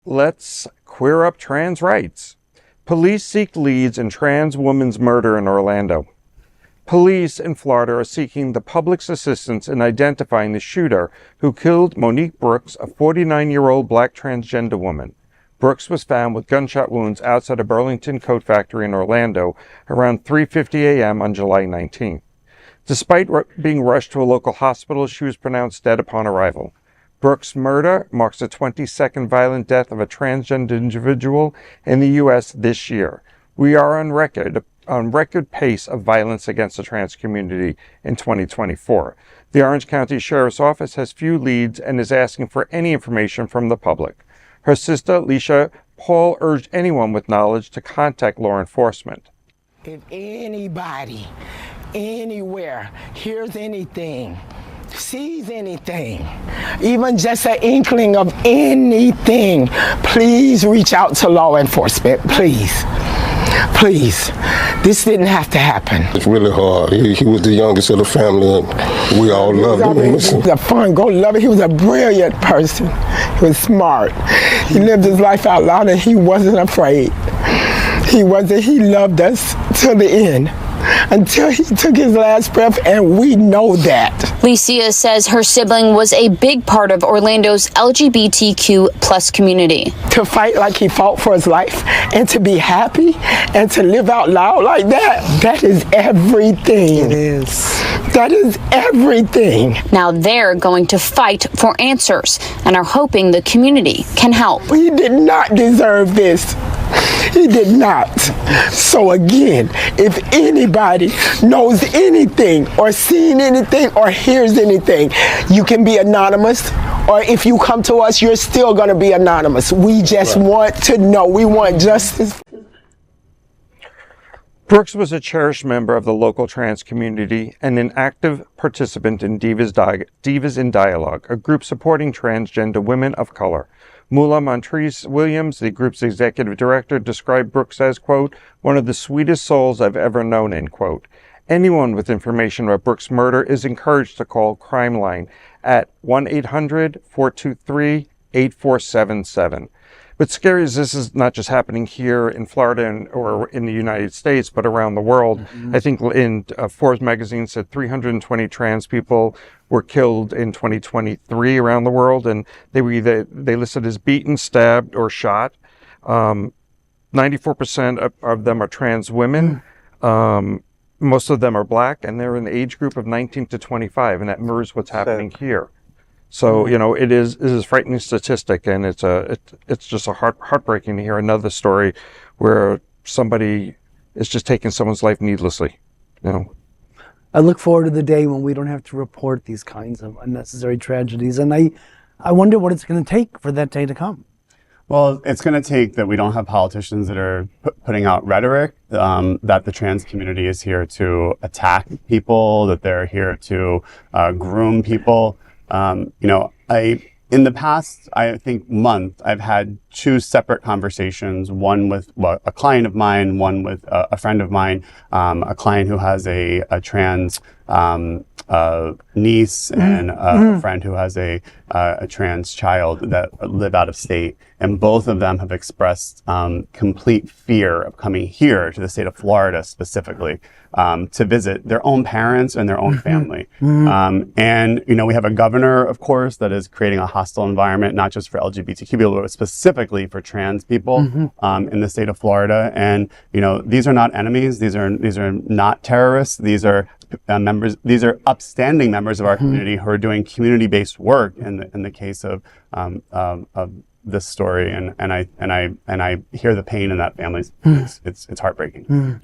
Let's queer up trans rights. Police seek leads in trans woman's murder in Orlando. Police in Florida are seeking the public's assistance in identifying the shooter who killed Monique Brooks, a 49-year-old black transgender woman. Brooks was found with gunshot wounds outside a Burlington Coat Factory in Orlando around 3:50 a.m. on July 19th. Despite being rushed to a local hospital, she was pronounced dead upon arrival. Brooks' murder marks the 22nd violent death of a transgender individual in the U.S. this year. We are on record pace of violence against the trans community in 2024. The Orange County Sheriff's Office has few leads and is asking for any information from the public. Her sister, Lecia Paul, urged anyone with knowledge to contact law enforcement. If anybody, anywhere, hears anything, sees anything, even just an inkling of anything, please reach out to law enforcement, please. Please, this didn't have to happen. It's really hard. He was the youngest of the family, and we all loved him. He was a fun, go love it. He was a brilliant person. He was smart. He lived his life out loud, and he wasn't afraid. He loved us till the end, until he took his last breath, and we know that. Lecia says her sibling was a big part of Orlando's LGBTQ plus community. To fight like he fought for his life, and to be happy, and to live out loud like that is everything. It is. That is everything. Now they're going to fight for answers and are hoping the community can help. He did not deserve this. He did not. So again, if anybody knows anything or seen anything or hears anything, you can be anonymous, or if you come to us, you're still going to be anonymous. We just want to know. We want justice. Brooks was a cherished member of the local trans community and an active participant in Divas in Dialogue, a group supporting transgender women of color. Mulan Montrese Williams, the group's executive director, described Brooks as, quote, one of the sweetest souls I've ever known, end quote. Anyone with information about Brooks' murder is encouraged to call Crimeline at 1-800-423-8477. What's scary is this is not just happening here in Florida or in the United States, but around the world. Mm-hmm. I think in Forbes magazine said 320 trans people were killed in 2023 around the world, and they listed as beaten, stabbed, or shot. 94% of them are trans women. Most of them are black, and they're in the age group of 19 to 25, and that mirrors what's happening here. So, you know, it is a frightening statistic, and it's just heartbreaking to hear another story where somebody is just taking someone's life needlessly, you know. I look forward to the day when we don't have to report these kinds of unnecessary tragedies, and I wonder what it's going to take for that day to come. Well, it's going to take that we don't have politicians that are putting out rhetoric that the trans community is here to attack people, that they're here to groom people. In the past, I think month, I've had two separate conversations, one with a client of mine, one with a friend of mine, a client who has a trans niece and a friend who has a trans child that live out of state. And both of them have expressed complete fear of coming here to the state of Florida specifically to visit their own parents and their own family. And, you know, we have a governor, of course, that is creating a hostile environment, not just for LGBTQ people, but specifically for trans people in the state of Florida. And, you know, these are not enemies. These are not terrorists. These are members. These are upstanding members of our community who are doing community-based work. In the case of this story, and I hear the pain in that family. It's heartbreaking.